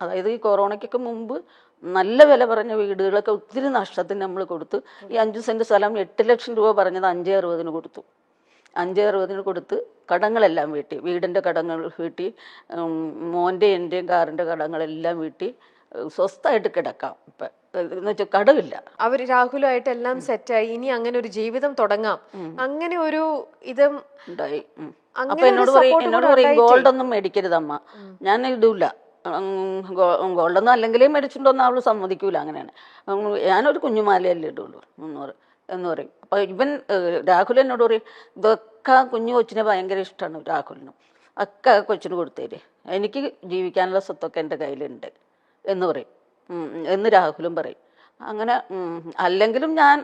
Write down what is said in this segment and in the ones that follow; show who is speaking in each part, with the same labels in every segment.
Speaker 1: അതായത് ഈ കൊറോണയ്ക്കൊക്കെ മുമ്പ് നല്ല വില പറഞ്ഞ വീടുകളൊക്കെ ഒത്തിരി നഷ്ടത്തിന് നമ്മൾ കൊടുത്തു. ഈ 5 സെന്റ് സ്ഥലം 8 ലക്ഷം രൂപ പറഞ്ഞത് 5,60 കൊടുത്തു. 5,60 കൊടുത്ത് കടങ്ങളെല്ലാം വീട്ടി, വീടിൻ്റെ കടങ്ങൾ വീട്ടി, മോൻ്റെ എൻ്റെയും കാറിൻ്റെ കടങ്ങളെല്ലാം വീട്ടി സ്വസ്ഥമായിട്ട് കിടക്കാം. ഇപ്പം എന്ന് വെച്ചാൽ കടമില്ല.
Speaker 2: അവര് രാഹുലുമായിട്ട് എല്ലാം സെറ്റായി, ഇനി അങ്ങനെ ഒരു ജീവിതം തുടങ്ങാം, അങ്ങനെ ഒരു ഇതും
Speaker 1: ഉണ്ടായി. അപ്പൊ എന്നോട് പറയും ഗോൾഡ് ഒന്നും മേടിക്കരുത് അമ്മ, ഞാൻ ഇടൂല, ഗോൾഡൊന്നും അല്ലെങ്കിലേ മേടിച്ചിട്ടുണ്ടോന്ന് അവള് സമ്മതിക്കൂല. അങ്ങനെയാണ്, ഞാനൊരു കുഞ്ഞുമാലയല്ലേ ഇടുള്ളൂ 300 എന്ന് പറയും. അപ്പൊ ഇവൻ രാഹുൽ എന്നോട് പറയും ഇതൊക്കെ കുഞ്ഞു കൊച്ചിനെ ഭയങ്കര ഇഷ്ടമാണ് രാഹുലിനും, ഒക്കെ കൊച്ചിന് കൊടുത്തേര്, എനിക്ക് ജീവിക്കാനുള്ള സ്വത്തൊക്കെ എൻ്റെ കയ്യിലുണ്ട് എന്ന് പറയും എന്ന് രാഹുലും പറയും. അങ്ങനെ അല്ലെങ്കിലും ഞാൻ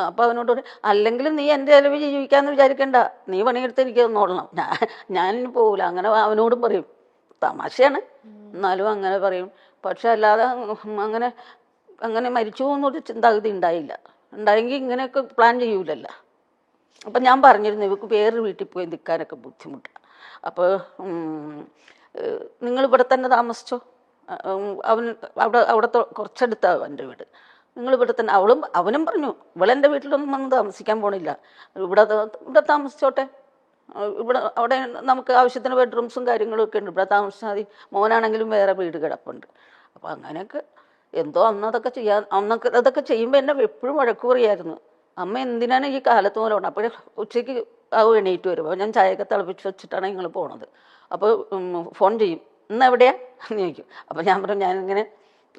Speaker 1: അപ്പം അവനോട് പറയും അല്ലെങ്കിലും നീ എൻ്റെ ചിലവ് ജീവിക്കാമെന്ന് വിചാരിക്കണ്ട, നീ പണിയെടുത്ത് എനിക്ക് നോടണം, ഞാൻ പോകില്ല. അങ്ങനെ അവനോടും പറയും. തമാശയാണ്, എന്നാലും അങ്ങനെ പറയും. പക്ഷെ അല്ലാതെ അങ്ങനെ അങ്ങനെ മരിച്ചു പോകുന്നൊരു ചിന്താഗതി ഉണ്ടായില്ല. ഉണ്ടായെങ്കിൽ ഇങ്ങനെയൊക്കെ പ്ലാൻ ചെയ്യൂലല്ലോ. അപ്പം ഞാൻ പറഞ്ഞിരുന്നു ഇവർക്ക് വേറൊരു വീട്ടിൽ പോയി നിൽക്കാനൊക്കെ ബുദ്ധിമുട്ടാണ്, അപ്പോൾ നിങ്ങളിവിടെ തന്നെ താമസിച്ചോ, അവൻ അവിടുത്തെ കുറച്ചടുത്താണ് എൻ്റെ വീട്, നിങ്ങളിവിടെ തന്നെ. അവനും പറഞ്ഞു ഇവളെൻ്റെ വീട്ടിലൊന്നും വന്ന് താമസിക്കാൻ പോണില്ല, ഇവിടെ താമസിച്ചോട്ടെ, അവിടെ നമുക്ക് ആവശ്യത്തിന് ബെഡ്റൂംസും കാര്യങ്ങളും ഒക്കെ ഉണ്ട്, ഇവിടെ താമസിച്ചാൽ മതി, മോനാണെങ്കിലും വേറെ വീട് കിടപ്പുണ്ട്. അപ്പം അങ്ങനെയൊക്കെ എന്തോ അതൊക്കെ ചെയ്യുമ്പോൾ എന്നെ എപ്പോഴും വഴക്ക് പറയായിരുന്നു, അമ്മ എന്തിനാണ് ഈ കാലത്ത് പോലെ പോകണം. അപ്പോൾ ഉച്ചയ്ക്ക് എണീറ്റ് വരും, അപ്പോൾ ഞാൻ ചായയൊക്കെ തിളപ്പിച്ച് വെച്ചിട്ടാണ് നിങ്ങൾ പോണത്. അപ്പോൾ ഫോൺ ചെയ്യും, ഇന്ന് എവിടെയാ എന്ന് ചോദിക്കും. അപ്പോൾ ഞാൻ പറയും ഞാനിങ്ങനെ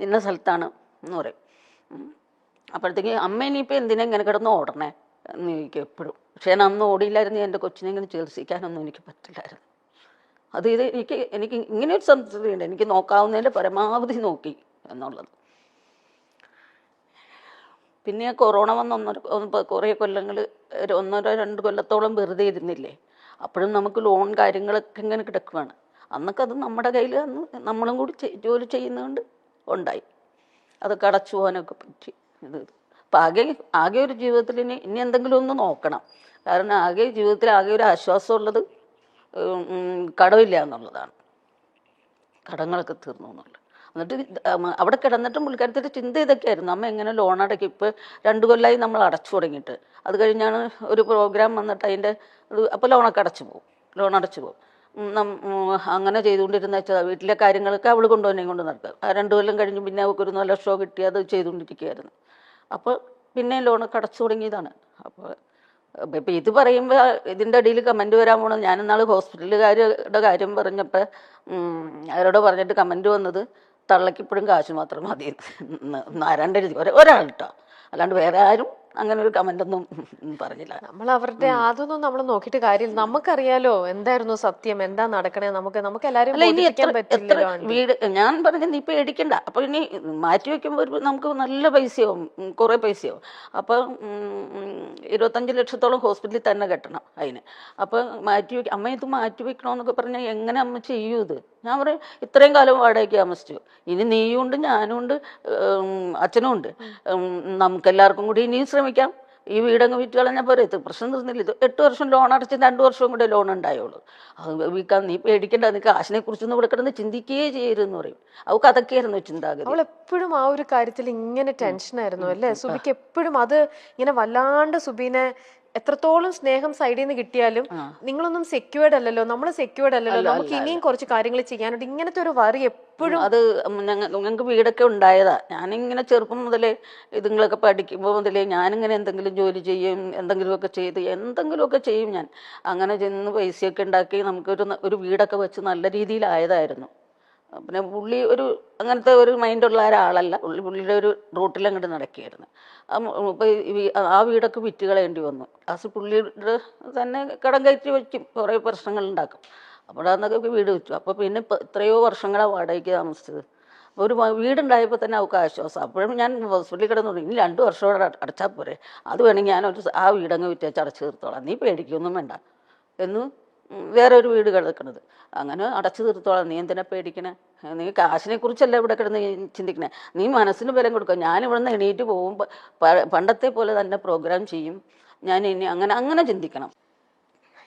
Speaker 1: ഇന്ന സ്ഥലത്താണ് എന്ന് പറയും. അപ്പോഴത്തേക്ക് അമ്മ ഇനിയിപ്പോൾ എന്തിനാ ഇങ്ങനെ കിടന്ന് ഓടണേ എന്ന് ചോദിക്കും എപ്പോഴും. പക്ഷേ ഞാൻ അന്ന് ഓടിയില്ലായിരുന്നു, എൻ്റെ കൊച്ചിനെ ഇങ്ങനെ ചികിത്സിക്കാനൊന്നും എനിക്ക് പറ്റില്ലായിരുന്നു. എനിക്ക് ഇങ്ങനെ ഒരു സംതൃപ്തിയുണ്ട്, എനിക്ക് നോക്കാവുന്നതിൻ്റെ പരമാവധി നോക്കി എന്നുള്ളത്. പിന്നെ കൊറോണ വന്ന് കുറേ കൊല്ലങ്ങൾ 1-2 കൊല്ലത്തോളം വെറുതെ ഇരുന്നില്ലേ, അപ്പോഴും നമുക്ക് ലോൺ കാര്യങ്ങളൊക്കെ ഇങ്ങനെ കിടക്കുകയാണ്. അന്നൊക്കെ അത് നമ്മുടെ കയ്യിൽ അന്ന് നമ്മളും കൂടി ജോലി ചെയ്യുന്നതുകൊണ്ട് ഉണ്ടായി, അതൊക്കെ അടച്ചു പോകാനൊക്കെ പറ്റി. അപ്പം ആകെ ഒരു ജീവിതത്തിൽ ഇനി എന്തെങ്കിലും ഒന്ന് നോക്കണം. കാരണം ജീവിതത്തിൽ ആകെ ഒരു ആശ്വാസമുള്ളത് കടമില്ല എന്നുള്ളതാണ്, കടങ്ങളൊക്കെ തീർന്നു എന്നുള്ളത്. എന്നിട്ട് അവിടെ കിടന്നിട്ടും പുള്ളിക്കാരത്തിൻ്റെ ചിന്ത ഇതൊക്കെയായിരുന്നു, അമ്മ എങ്ങനെ ലോൺ അടയ്ക്കും. ഇപ്പോൾ 2 കൊല്ലമായി നമ്മൾ അടച്ചു തുടങ്ങിയിട്ട്. അത് കഴിഞ്ഞാണ് ഒരു പ്രോഗ്രാം വന്നിട്ട് അതിൻ്റെ അപ്പോൾ ലോൺ അടച്ചു പോകും. അങ്ങനെ ചെയ്തുകൊണ്ടിരുന്ന വെച്ചാൽ വീട്ടിലെ കാര്യങ്ങളൊക്കെ അവൾ കൊണ്ട് നടക്കുക. ആ 2 കൊല്ലം കഴിഞ്ഞ് പിന്നെ അവൾക്കൊരു നല്ല ഷോ കിട്ടി, അത് ചെയ്തുകൊണ്ടിരിക്കുകയായിരുന്നു. അപ്പോൾ പിന്നെ ലോണൊക്കെ അടച്ചു തുടങ്ങിയതാണ്. അപ്പോൾ ഇപ്പം ഇത് പറയുമ്പോൾ ഇതിൻ്റെ ഇടയിൽ കമൻറ്റ് വരാൻ പോണത്, ഞാൻ ഇന്നാൾ ഹോസ്പിറ്റലുകാരുടെ കാര്യം പറഞ്ഞപ്പോൾ അവരോട് പറഞ്ഞിട്ട് കമൻറ്റ് വന്നത് തള്ളക്ക് ഇപ്പോഴും കാശ് മാത്രം മതി ആരാണ്ട് ഒരാൾ കേട്ടോ, അല്ലാണ്ട് വേറെ ആരും അങ്ങനെ ഒരു കമന്റ് ഒന്നും പറഞ്ഞില്ല.
Speaker 2: നമ്മൾ അവരുടെ അതൊന്നും നമ്മൾ നോക്കിയിട്ട് കാര്യമില്ല, നമുക്കറിയാലോ എന്തായിരുന്നു സത്യം, എന്താ നടക്കണേ, നമുക്ക് എല്ലാവരും
Speaker 1: വീട് ഞാൻ പറഞ്ഞത് നീ പേടിക്കണ്ട. അപ്പൊ ഇനി മാറ്റി വെക്കുമ്പോൾ നമുക്ക് നല്ല പൈസയാവും, കുറെ പൈസയാവും. അപ്പൊ 25 ലക്ഷത്തോളം ഹോസ്പിറ്റലിൽ തന്നെ കെട്ടണം അതിന്. അപ്പൊ അമ്മ ഇത് മാറ്റി വെക്കണമെന്നൊക്കെ പറഞ്ഞാൽ എങ്ങനെ അമ്മ ചെയ്യൂ ഇത്? ഞാൻ പറയും ഇത്രയും കാലം വാടകയ്ക്ക് താമസിച്ചു, ഇനി നീയും ഉണ്ട് ഞാനും ഉണ്ട് അച്ഛനും ഉണ്ട്, നമുക്കെല്ലാവർക്കും കൂടി ഇനിയും ശ്രമിക്കാം, ഈ വീടങ്ങ് വിറ്റ് കളഞ്ഞാൽ പോരെ, ഇത് പ്രശ്നം തീർന്നില്ല. ഇത് 8 വർഷം ലോൺ അടച്ച് 2 വർഷവും കൂടെ ലോൺ ഉണ്ടായുള്ളൂ. അത് വിൽക്കാൻ നീ പേടിക്കേണ്ട, നീ കാശിനെ കുറിച്ചൊന്നും ഇവിടെ കിടന്ന് ചിന്തിക്കുകയേ ചെയ്യരുതെന്ന് പറയും. അവൾക്ക് അതൊക്കെയായിരുന്നു ചിന്താഗതി.
Speaker 2: അവൾ എപ്പോഴും ആ ഒരു കാര്യത്തിൽ ഇങ്ങനെ ടെൻഷനായിരുന്നു അല്ലേ സുബിക്ക്? എപ്പോഴും അത് ഇങ്ങനെ വല്ലാണ്ട് സുബീനെ എത്രത്തോളം സ്നേഹം സൈഡിൽ നിന്ന് കിട്ടിയാലും നിങ്ങളൊന്നും സെക്യൂർഡ് അല്ലല്ലോ, നമ്മൾ സെക്യൂർഡ് അല്ലല്ലോ, നമുക്ക് ഇനിയും കുറച്ച് കാര്യങ്ങൾ ചെയ്യാനുണ്ട്, ഇങ്ങനത്തെ ഒരു വറി എപ്പോഴും.
Speaker 1: അത് ഞങ്ങൾക്ക് വീടൊക്കെ ഉണ്ടായതാ. ഞാനിങ്ങനെ ചെറുപ്പം മുതലേ ഇതുങ്ങളൊക്കെ പഠിക്കുമ്പോൾ മുതലേ ഞാനിങ്ങനെ എന്തെങ്കിലും ജോലി ചെയ്യും, എന്തെങ്കിലുമൊക്കെ ചെയ്യും ഞാൻ. അങ്ങനെ ചെന്ന് പൈസയൊക്കെ ഉണ്ടാക്കി നമുക്കൊരു വീടൊക്കെ വെച്ച് നല്ല രീതിയിലായതായിരുന്നു. പിന്നെ പുള്ളി അങ്ങനത്തെ ഒരു മൈൻഡുള്ള ഒരാളല്ല, പുള്ളിയുടെ ഒരു റൂട്ടിൽ അങ്ങോട്ട് നടക്കുകയായിരുന്നു. അപ്പോൾ ആ വീടൊക്കെ വിറ്റ് കളയേണ്ടി വന്നു. പുള്ളിയുടെ തന്നെ കടം കയറ്റി വയ്ക്കും, കുറേ പ്രശ്നങ്ങൾ ഉണ്ടാക്കും. അപ്പോൾ അന്നൊക്കെ വീട് വെച്ചു. അപ്പോൾ പിന്നെ എത്രയോ വർഷങ്ങളാണ് വാടകയ്ക്ക് താമസിച്ചത്. ഒരു വീടുണ്ടായപ്പോൾ തന്നെ അവൾക്ക് ആശ്വാസം. അപ്പോഴും ഞാൻ ഹോസ്പിറ്റലിൽ കിടന്നു, ഇനി 2 വർഷം കൂടെ അടച്ചാൽ പോരെ, അത് വേണമെങ്കിൽ ആ വീടങ്ങ് വിറ്റേച്ച് അടച്ചു തീർത്തോളാം, നീ പേടിക്കൊന്നും വേണ്ട എന്ന് വേറെ ഒരു വീട് കിടക്കണത്, അങ്ങനെ അടച്ചു തീർത്തോളാം, നീ എന്തിനാ പേടിക്കണേ, നീ കാശിനെ കുറിച്ചല്ല ഇവിടെ കിടന്ന് ചിന്തിക്കണേ, നീ മനസ്സിന് ബലം കൊടുക്കുക, ഞാനിവിടുന്ന് എണീറ്റ് പോകുമ്പോൾ പണ്ടത്തെ പോലെ തന്നെ പ്രോഗ്രാം ചെയ്യും ഞാൻ, ഇനി അങ്ങനെ ചിന്തിക്കണം.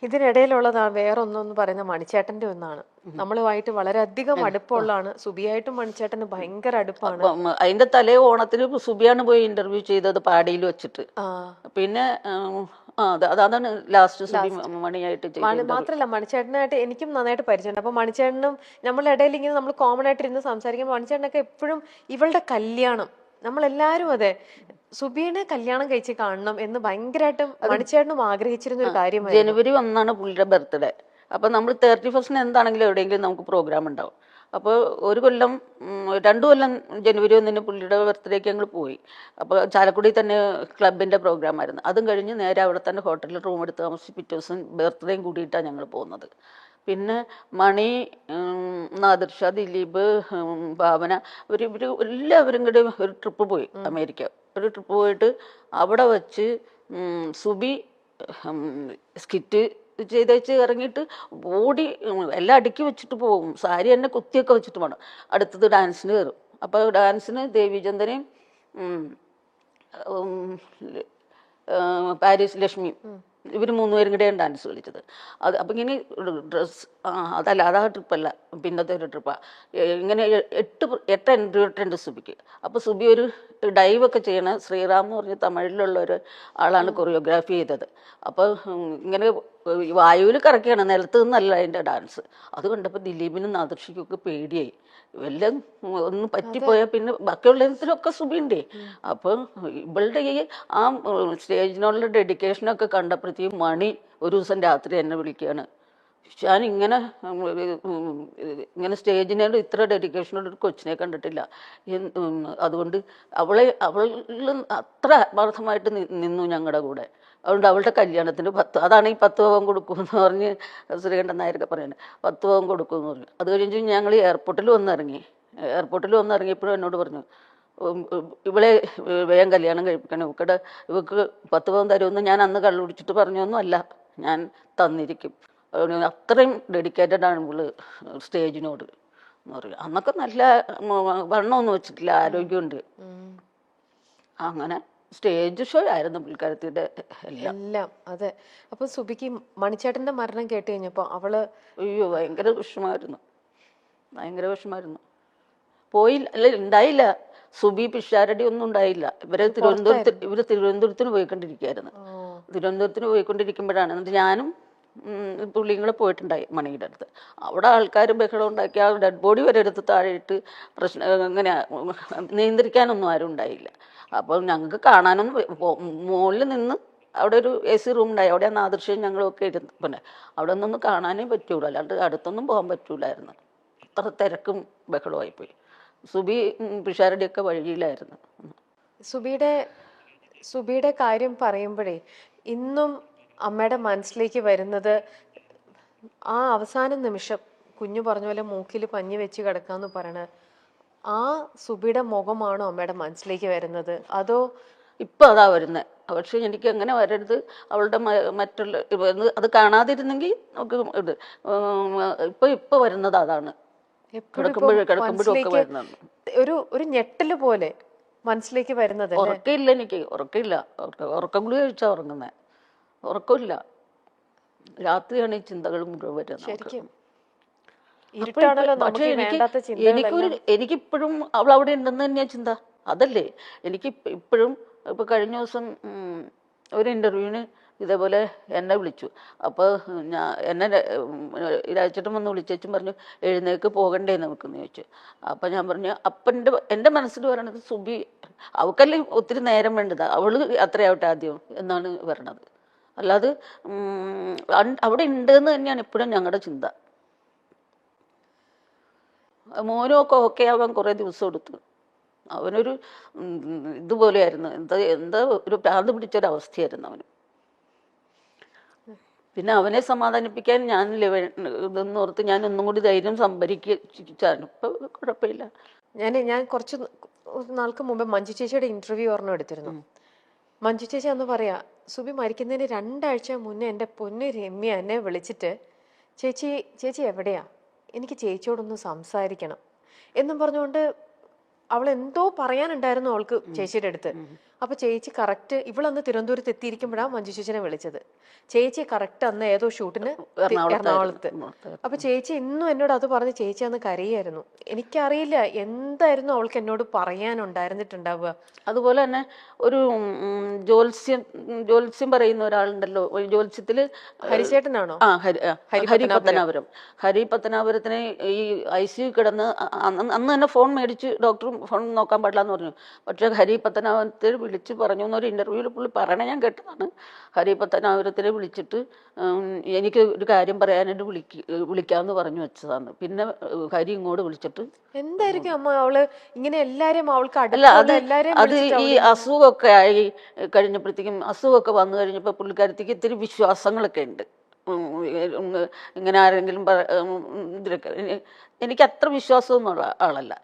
Speaker 2: ഇതിനിടയിലുള്ളതാ വേറൊന്നെന്ന് പറയുന്ന മണിച്ചേട്ടന്റെ ഒന്നാണ്. നമ്മളുമായിട്ട് വളരെയധികം അടുപ്പമുള്ളതാണ്. സുബിയായിട്ടും മണിച്ചേട്ടന് ഭയങ്കര അടുപ്പാണ്.
Speaker 1: അതിന്റെ തലേ ഓണത്തിന് സുബിയാണ് പോയി ഇന്റർവ്യൂ ചെയ്തത് പാടിയിൽ വെച്ചിട്ട്.
Speaker 2: ആ
Speaker 1: പിന്നെ അതാണ് ലാസ്റ്റ് സുബി മണിയായിട്ട് ചെയ്തത്.
Speaker 2: മാത്രല്ല മണിച്ചേട്ടനായിട്ട് എനിക്കും നന്നായിട്ട് പരിചയമുണ്ട്. അപ്പൊ മണിച്ചേട്ടനും നമ്മളുടെ ഇടയിൽ ഇങ്ങനെ നമ്മൾ കോമൺ ആയിട്ട് ഇരുന്ന് സംസാരിക്കുമ്പോൾ മണിച്ചേട്ടനൊക്കെ എപ്പോഴും ഇവളുടെ കല്യാണം, നമ്മളെല്ലാരും അതെ സുബീനെ കല്യാണം കഴിച്ച് കാണണം എന്ന് ഭയങ്കരമായിട്ടും മണിച്ചേട്ടനും ആഗ്രഹിച്ചിരുന്ന ഒരു കാര്യമായിരുന്നു.
Speaker 1: ജനുവരി 1 പുള്ളിയുടെ ബർത്ത്ഡേ. അപ്പൊ നമ്മൾ 31 എന്താണെങ്കിലും എവിടെയെങ്കിലും നമുക്ക് പ്രോഗ്രാം ഉണ്ടാവും. അപ്പോൾ 2 കൊല്ലം ജനുവരി 1 പുള്ളിയുടെ ബർത്ത്ഡേക്ക് ഞങ്ങൾ പോയി. അപ്പോൾ ചാലക്കുടി തന്നെ ക്ലബിൻ്റെ പ്രോഗ്രാം ആയിരുന്നു. അതും കഴിഞ്ഞ് നേരെ അവിടെ തന്നെ ഹോട്ടലിൽ റൂം എടുത്ത് താമസിച്ച് പിറ്റേ ദിവസം ബർത്ത്ഡേയും കൂടിയിട്ടാണ് ഞങ്ങൾ പോകുന്നത്. പിന്നെ മണി, നാദിർഷ, ദിലീപ്, ഭാവന ഇവർ എല്ലാവരും കൂടി ഒരു ട്രിപ്പ് പോയി അമേരിക്ക. ഒരു ട്രിപ്പ് പോയിട്ട് അവിടെ വച്ച് സുബി സ്കിറ്റ് ചെയ്തേച്ച് ഇറങ്ങിയിട്ട് ഓടി എല്ലാം അടുക്കി വെച്ചിട്ട് പോകും. സാരി തന്നെ കുത്തിയൊക്കെ വെച്ചിട്ട് വേണം. അടുത്തത് ഡാൻസിന് കയറും. അപ്പോൾ ഡാൻസിന് ദേവിചന്ദനെയും പാരീസ് ലക്ഷ്മി ഇവർ 3 പേരും കൂടെയാണ് ഡാൻസ് കളിച്ചത്. അപ്പം ഇങ്ങനെ ഡ്രസ്സ് അതാ ട്രിപ്പല്ല, പിന്നത്തെ ഒരു ട്രിപ്പാണ്. ഇങ്ങനെ 8 എൻട്രി ഇട്ടുണ്ട് സുബിക്ക്. അപ്പോൾ സുബി ഒരു ഡൈവൊക്കെ ചെയ്യണ ശ്രീറാം എന്ന് പറഞ്ഞ തമിഴിലുള്ള ഒരു ആളാണ് കൊറിയോഗ്രാഫി ചെയ്തത്. അപ്പോൾ ഇങ്ങനെ വായുവിൽ കറക്കിയാണ്, നിലത്ത് നിന്നല്ല അതിൻ്റെ ഡാൻസ്. അത് കണ്ടപ്പോൾ ദിലീപിനും നാദർഷിക്കൊക്കെ പേടിയായി. വല്ലതും ഒന്ന് പറ്റിപ്പോയാൽ പിന്നെ ബാക്കിയുള്ളതിലൊക്കെ സുബിയുണ്ടേ. അപ്പം ഇവളുടെ ഈ ആ സ്റ്റേജിനുള്ള ഡെഡിക്കേഷനൊക്കെ കണ്ടപ്പോഴത്തേക്കും മണി ഒരു ദിവസം രാത്രി എന്നെ വിളിക്കുകയാണ്, ഞാൻ ഇങ്ങനെ സ്റ്റേജിനോട് ഇത്ര ഡെഡിക്കേഷനോട് ഒരു കൊച്ചിനെ കണ്ടിട്ടില്ല. അതുകൊണ്ട് അവളിൽ അത്ര ആത്മാർത്ഥമായിട്ട് നിന്നു ഞങ്ങളുടെ കൂടെ. അതുകൊണ്ട് അവളുടെ കല്യാണത്തിന് അതാണ് ഈ 10 പവൻ കൊടുക്കുമെന്ന് പറഞ്ഞ് ശ്രീകണ്ഠൻ നായരൊക്കെ പറയുന്നത്. 10 പവൻ കൊടുക്കുമെന്ന് പറഞ്ഞു. അത് കഴിഞ്ഞ് ഞങ്ങൾ എയർപോർട്ടിൽ വന്നിറങ്ങിയപ്പോഴും എന്നോട് പറഞ്ഞു, ഇവളെ വേഗം കല്യാണം കഴിപ്പിക്കണം, ഇവക്ക് 10 പവൻ തരുമെന്ന് ഞാൻ അന്ന് കള്ളുപിടിച്ചിട്ട് പറഞ്ഞൊന്നും അല്ല, ഞാൻ തന്നിരിക്കും. അത്രയും ഡെഡിക്കേറ്റഡ് ആണ് ഇവള് സ്റ്റേജിനോട് എന്ന് പറയും. അന്നൊക്കെ നല്ല വണ്ണമൊന്നും വെച്ചിട്ടില്ല, ആരോഗ്യമുണ്ട്. അങ്ങനെ സ്റ്റേജ് ഷോ ആയിരുന്നു പുള്ളിക്കാരത്തിയുടെ
Speaker 2: എല്ലാം. അതെ. അപ്പൊ സുബിക്ക് മണിച്ചേട്ടന്റെ മരണം കേട്ട് കഴിഞ്ഞപ്പോ അവള്
Speaker 1: അയ്യോ ഭയങ്കര വിഷമായിരുന്നു. പോയില്ല, അല്ല ഉണ്ടായില്ല. സുബി പിഷാരടി ഒന്നും ഉണ്ടായില്ല. ഇവര് തിരുവനന്തപുരത്തിന് പോയിക്കൊണ്ടിരിക്കുമ്പോഴാണ്. എന്നിട്ട് ഞാനും പുള്ളിയും കൂടെ പോയിട്ടുണ്ടായി മണിയുടെ അടുത്ത്. അവിടെ ആൾക്കാർ ബഹളം ഉണ്ടാക്കി ആ ഡെഡ് ബോഡി വരെ എടുത്ത് താഴെ ഇട്ട് അങ്ങനെ നിയന്ത്രിക്കാനൊന്നും ആരും ഉണ്ടായില്ല. അപ്പോൾ ഞങ്ങൾക്ക് കാണാനൊന്നും, മുകളിൽ നിന്ന് അവിടെ ഒരു AC റൂം ഉണ്ടായി, അവിടെ നാദൃശ്യം ഞങ്ങളൊക്കെ ഇരുന്ന്, പിന്നെ അവിടെ നിന്നൊന്നും കാണാനേ പറ്റൂല, അല്ലാണ്ട് അടുത്തൊന്നും പോകാൻ പറ്റൂലായിരുന്നു. അത്ര തിരക്കും ബഹളമായിപ്പോയി. സുബി പിഷാരടിയൊക്കെ വഴിയിലായിരുന്നു.
Speaker 2: സുബിയുടെ കാര്യം പറയുമ്പോഴേ ഇന്നും അമ്മയുടെ മനസ്സിലേക്ക് വരുന്നത് ആ അവസാന നിമിഷം കുഞ്ഞു പറഞ്ഞ പോലെ മൂക്കിൽ പഞ്ഞി വെച്ച് കിടക്കാന്ന് പറയണ ആ സുബിയുടെ മുഖമാണോ അമ്മയുടെ മനസ്സിലേക്ക് വരുന്നത്, അതോ
Speaker 1: ഇപ്പം അതാ വരുന്നത്? പക്ഷെ എനിക്ക് അങ്ങനെ വരരുത്, അവളുടെ മറ്റുള്ള അത് കാണാതിരുന്നെങ്കിൽ നമുക്ക് ഇത് ഇപ്പൊ വരുന്നത് അതാണ്. കിടക്കുമ്പോഴും ഒക്കെ വരുന്നത്
Speaker 2: ഒരു ഞെട്ടല് പോലെ മനസ്സിലേക്ക് വരുന്നത്.
Speaker 1: ഉറക്കമില്ല, എനിക്ക് ഉറക്കമില്ല. ഉറക്കം ഗുളിക കഴിച്ചാ ഉറങ്ങുന്നേ, ഉറക്കമില്ല. രാത്രിയാണ് ഈ ചിന്തകൾ മുഴുവൻ വരുന്നത്. പക്ഷെ എനിക്കിപ്പോഴും അവൾ അവിടെ ഉണ്ടെന്ന് തന്നെയാ ചിന്ത. അതല്ലേ എനിക്ക് ഇപ്പോഴും. ഇപ്പൊ കഴിഞ്ഞ ദിവസം ഒരു ഇന്റർവ്യൂവിന് ഇതേപോലെ എന്നെ വിളിച്ചു. അപ്പോൾ എന്നെ രാജേട്ടൻ വന്ന് വിളിച്ചും പറഞ്ഞു, എഴുന്നേക്ക് പോകണ്ടേ നമുക്കെന്ന് ചോദിച്ചു. അപ്പം ഞാൻ പറഞ്ഞു, എൻ്റെ മനസ്സിൽ പറയണത് സുബി അവൾക്കല്ലേ ഒത്തിരി നേരം വേണ്ടത്, അവള് അത്രയാവട്ടെ ആദ്യം എന്നാണ് പറയണത്. അല്ലാതെ അവിടെ ഉണ്ടെന്ന് തന്നെയാണ് എപ്പോഴും ഞങ്ങളുടെ ചിന്ത. മോനൊക്കെ ഓക്കെ ആവാൻ കുറേ ദിവസം എടുത്തു. അവനൊരു ഇതുപോലെയായിരുന്നു, എന്താ ഒരു ഭ്രാന്ത് പിടിച്ചൊരവസ്ഥയായിരുന്നു അവന്. പിന്നെ അവനെ സമാധാനിപ്പിക്കാൻ ഞാനില്ലേ ഇതെന്ന് ഓർത്ത് ഞാൻ ഒന്നും കൂടി ധൈര്യം സംഭരിച്ചാണ്. ഇപ്പൊ കുഴപ്പമില്ല.
Speaker 2: ഞാൻ കുറച്ച് നാൾക്ക് മുമ്പ് മഞ്ജു ചേച്ചിയുടെ ഇന്റർവ്യൂ ഓർമ്മ എടുത്തിരുന്നു. മഞ്ജു ചേച്ചി അന്ന് പറയാ, സുബി മരിക്കുന്നതിന് 2 ആഴ്ച മുന്നേ എൻ്റെ പൊന്നു രമ്യ എന്നെ വിളിച്ചിട്ട് ചേച്ചി എവിടെയാ, എനിക്ക് ചേച്ചിയോടൊന്ന് സംസാരിക്കണം എന്നും പറഞ്ഞുകൊണ്ട് അവൾ എന്തോ പറയാനുണ്ടായിരുന്നു അവൾക്ക് ചേച്ചിയുടെ അടുത്ത്. അപ്പൊ ചേച്ചി കറക്റ്റ് ഇവളന്ന് തിരുവനന്തപുരത്ത് എത്തിയിരിക്കുമ്പോഴാണ് മഞ്ജു ചേച്ചിനെ വിളിച്ചത്. ചേച്ചി കറക്റ്റ് അന്ന് ഏതോ ഷൂട്ടിന് എറണാകുളത്ത്. അപ്പൊ ചേച്ചി ഇന്നും എന്നോട് അത് പറഞ്ഞ് ചേച്ചി അന്ന് കരയായിരുന്നു. എനിക്കറിയില്ല എന്തായിരുന്നു അവൾക്ക് എന്നോട് പറയാനുണ്ടായിരുന്നിട്ടുണ്ടാവുക.
Speaker 1: അതുപോലെ തന്നെ ഒരു ജ്യോത്സ്യം പറയുന്ന ഒരാളുണ്ടല്ലോ, ഒരു ജ്യോത്സ്യത്തില്
Speaker 2: ഹരിചേട്ടനാണോ?
Speaker 1: ഹരി പത്തനാപുരം. ഹരി പത്തനാപുരത്തിന് ഈ ICU കിടന്ന് അന്ന് തന്നെ ഫോൺ മേടിച്ച് ഡോക്ടർ ഫോൺ നോക്കാൻ പാടില്ല എന്ന് പറഞ്ഞു. പക്ഷെ ഹരി പത്തനാപുരത്തെ വിളിച്ച് പറഞ്ഞു എന്നൊരു ഇന്റർവ്യൂവിൽ പുള്ളി പറയണേ ഞാൻ കേട്ടതാണ്. ഹരി പത്തനാപുരത്തിനെ വിളിച്ചിട്ട് എനിക്ക് ഒരു കാര്യം പറയാനായിട്ട് വിളിക്കാമെന്ന് പറഞ്ഞു വെച്ചതാണ്. പിന്നെ ഹരി ഇങ്ങോട്ട് വിളിച്ചിട്ട്
Speaker 2: എന്തായിരിക്കും അമ്മ അവള് ഇങ്ങനെ എല്ലാരും അവൾക്ക്
Speaker 1: അല്ല അത്
Speaker 2: എല്ലാരെയും
Speaker 1: അത് ഈ അസുഖമൊക്കെ ആയി കഴിഞ്ഞപ്പോഴത്തേക്കും, അസുഖമൊക്കെ വന്നു കഴിഞ്ഞപ്പോൾ പുള്ളിക്കാരത്തേക്ക് ഇത്തിരി വിശ്വാസങ്ങളൊക്കെ ഉണ്ട്. ഇങ്ങനെ ആരെങ്കിലും ഇതിലൊക്കെ എനിക്ക് അത്ര വിശ്വാസമൊന്നുള്ള ആളല്ല,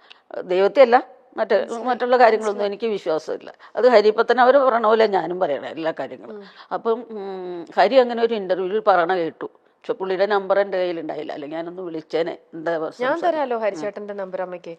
Speaker 1: ദൈവത്തെ അല്ല, മറ്റുള്ള കാര്യങ്ങളൊന്നും എനിക്ക് വിശ്വാസമില്ല. അത് ഹരിപ്പത്തനവർ പറയണ പോലെ ഞാനും പറയണേ എല്ലാ കാര്യങ്ങളും. അപ്പം ഹരി അങ്ങനെ ഒരു ഇന്റർവ്യൂവിൽ പറയണ കേട്ടു. പക്ഷെ പുള്ളിയുടെ നമ്പർ എൻ്റെ കയ്യിൽ ഉണ്ടായില്ല, അല്ലെങ്കിൽ ഞാനൊന്ന് വിളിച്ചേനെ. എന്താ
Speaker 2: ഞാൻ തരാലോ ഹരിചേട്ടന്റെ നമ്പർ അമ്മയ്ക്ക്.